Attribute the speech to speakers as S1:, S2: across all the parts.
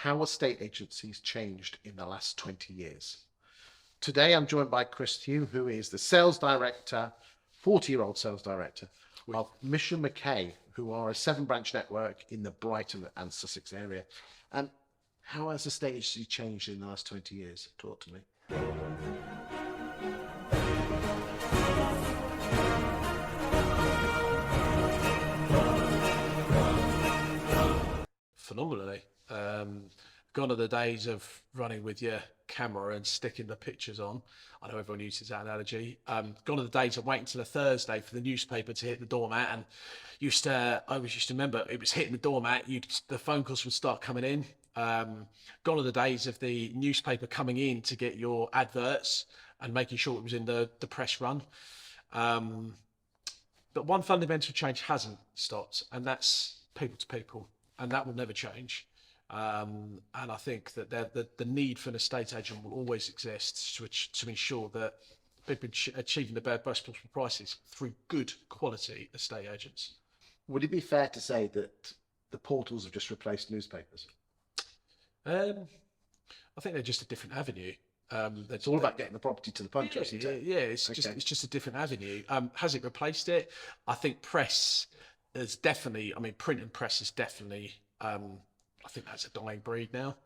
S1: how estate agencies changed in the last 20 years. Today, I'm joined by Chris Thew, who is the sales director, 40-year-old sales director of Mishon Mackay, who are a 7-branch network in the Brighton and Sussex area. And how has estate agency changed in the last 20 years? Talk to me.
S2: Phenomenally. Gone are the days of running with your camera and sticking the pictures on. I know everyone uses that analogy. Gone are the days of waiting till a Thursday for the newspaper to hit the doormat, and I always used to remember it was hitting the doormat. The phone calls would start coming in. Gone are the days of the newspaper coming in to get your adverts and making sure it was in the press run. But one fundamental change hasn't stopped, and that's people to people, and that will never change. And I think that the need for an estate agent will always exist to ensure that people are achieving the best possible prices through good quality estate agents.
S1: Would it be fair to say that the portals have just replaced newspapers?
S2: I think they're just a different avenue.
S1: It's all about getting the property to the punch, isn't it?
S2: Yeah, it's just a different avenue. Has it replaced it? I think press is definitely. I mean, print and press is definitely. I think that's a dying breed now.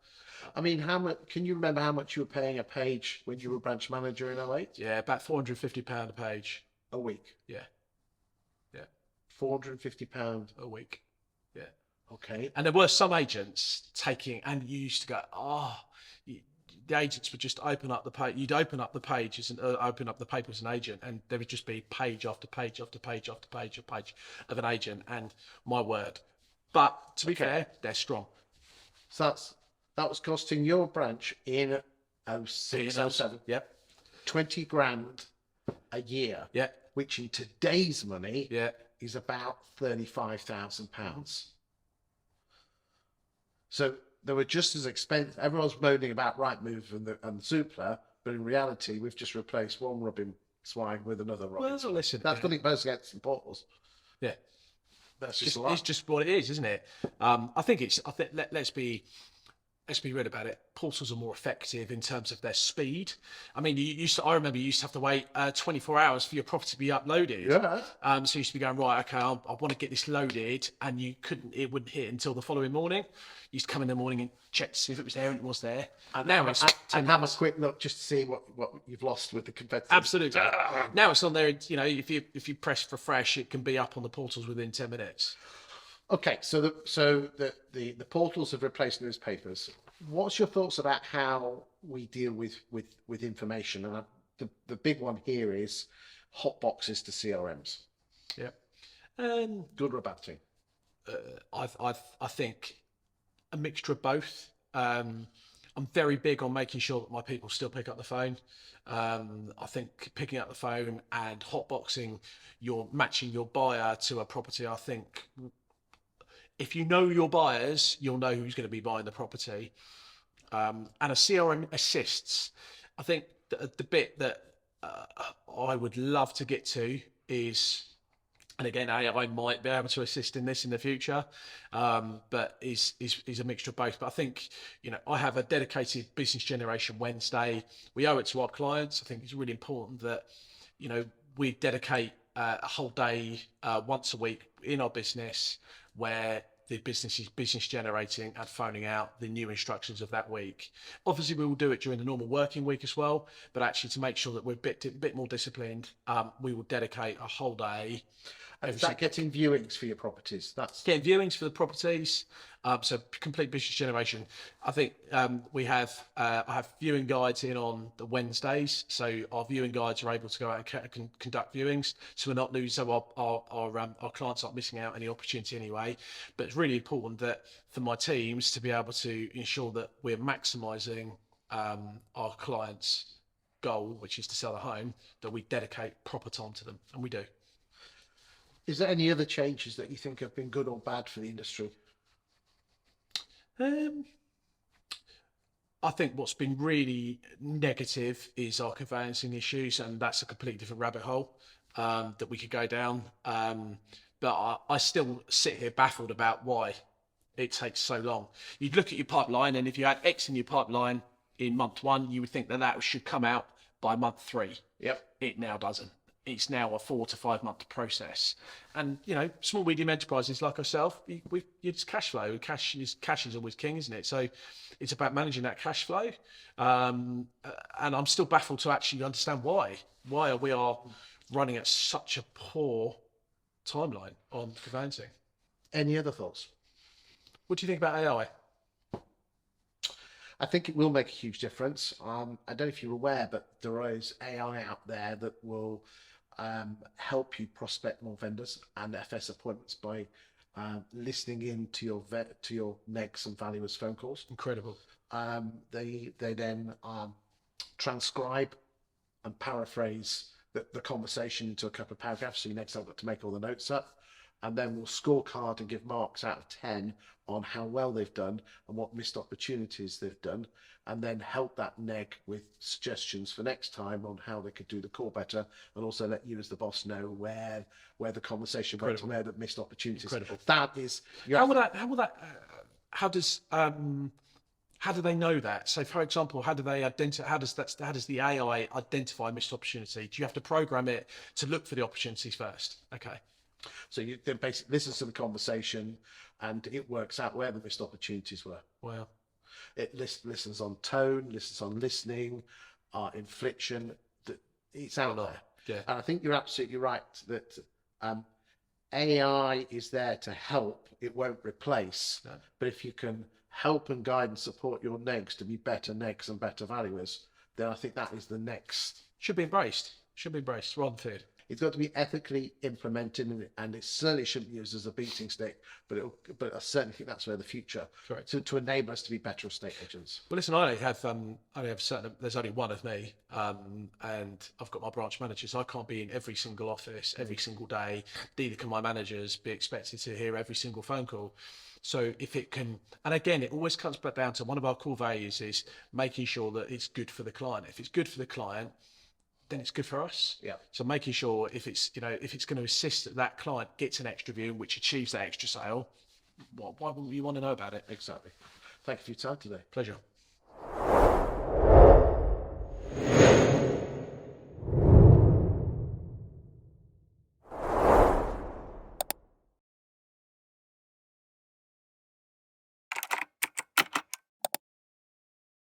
S1: I mean, how much? Can you remember how much you were paying a page when you were branch manager in 08?
S2: Yeah, about £450 a page.
S1: A week?
S2: Yeah.
S1: £450
S2: a week. Yeah.
S1: Okay.
S2: And there were some agents taking, and you used to go, the agents would just open up the page. You'd open up the pages and open up the paper as an agent, and there would just be page after page after page after page after page of an agent. And my word. But to be fair, they're strong.
S1: So that was costing your branch in 06, 07.
S2: Yep.
S1: 20 grand a year.
S2: Yeah.
S1: Which in today's money
S2: yeah.
S1: is about £35,000. So they were just as expensive. Everyone's moaning about Rightmove and Zoopla, but in reality, we've just replaced one rubbing swine with another rubbing.
S2: Well, listen,
S1: that's got it both against the portals.
S2: Yeah.
S1: That's
S2: it's just what it is, isn't it? I think let's be real about it. Portals are more effective in terms of their speed. I mean, I remember you used to have to wait 24 hours for your property to be uploaded.
S1: Yeah.
S2: So you used to be going, right, okay, I want to get this loaded, and it wouldn't hit until the following morning. You used to come in the morning and check to see if it was there, and it was there.
S1: And now and have a quick look just to see what you've lost with the competitors.
S2: Absolutely. Now it's on there. You know, if you press refresh, it can be up on the portals within 10 minutes.
S1: Okay, so the portals have replaced newspapers. What's your thoughts about how we deal with information? And the big one here is hot boxes to CRMs.
S2: Yeah.
S1: Good or a bad thing?
S2: I think a mixture of both. I'm very big on making sure that my people still pick up the phone. I think picking up the phone and hotboxing, you're matching your buyer to a property. I think if you know your buyers, you'll know who's going to be buying the property. And a CRM assists. I think the bit that I would love to get to is, and again, AI might be able to assist in this in the future, but is a mixture of both. But I think, I have a dedicated business generation Wednesday. We owe it to our clients. I think it's really important that, we dedicate a whole day once a week in our business where the business is business generating and phoning out the new instructions of that week. Obviously, we will do it during the normal working week as well, but actually to make sure that we're a bit more disciplined, we will dedicate a whole day.
S1: Is that getting viewings for your properties? That's
S2: getting viewings for the properties. So complete business generation. I think I have viewing guides in on the Wednesdays. So our viewing guides are able to go out and conduct viewings. So we're not losing, so our clients aren't missing out any opportunity anyway. But it's really important that for my teams to be able to ensure that we're maximising our clients' goal, which is to sell a home, that we dedicate proper time to them, and we do.
S1: Is there any other changes that you think have been good or bad for the industry?
S2: I think what's been really negative is our conveyancing issues, and that's a completely different rabbit hole that we could go down. But I still sit here baffled about why. It takes so long. You'd look at your pipeline, and if you had X in your pipeline in month 1, you would think that should come out by month 3.
S1: Yep.
S2: It now doesn't. It's now a 4 to 5 month process. And, you know, small, medium enterprises like ourselves, it's cash flow. Cash is always king, isn't it? So it's about managing that cash flow. And I'm still baffled to actually understand why we are running at such a poor timeline on conveyancing.
S1: Any other thoughts?
S2: What do you think about AI?
S1: I think it will make a huge difference. I don't know if you're aware, but there is AI out there that will help you prospect more vendors and FS appointments by listening in to your negs and valuers phone calls.
S2: Incredible.
S1: They then transcribe and paraphrase the conversation into a couple of paragraphs, so you next have got to make all the notes up, and then we'll scorecard and give marks out of 10 on how well they've done and what missed opportunities they've done, and then help that neg with suggestions for next time on how they could do the call better, and also let you as the boss know where the conversation went and where the missed opportunities.
S2: Incredible.
S1: That is.
S2: How do they know that? So, for example, how does the AI identify missed opportunity? Do you have to program it to look for the opportunities first? Okay.
S1: So you then basically listen to the conversation, and it works out where the missed opportunities were.
S2: Wow.
S1: It listens on tone, listens on listening, inflection. It's out there.
S2: Yeah.
S1: And I think you're absolutely right that AI is there to help. It won't replace. No. But if you can help and guide and support your negs to be better negs and better valuers, then I think that is the next.
S2: Should be embraced rather than feared.
S1: It's got to be ethically implemented, and it certainly shouldn't be used as a beating stick. But I certainly think that's where the future to enable us to be better estate agents.
S2: Well, listen, I only have certain. There's only one of me, and I've got my branch managers. I can't be in every single office every single day. Neither can my managers be expected to hear every single phone call. So if it can, and again, it always comes back down to one of our core values is making sure that it's good for the client. If it's good for the client, then it's good for us.
S1: Yeah.
S2: So making sure if it's going to assist that client gets an extra view, which achieves that extra sale, why wouldn't you want to know about it?
S1: Exactly. Thank you for your time today.
S2: Pleasure.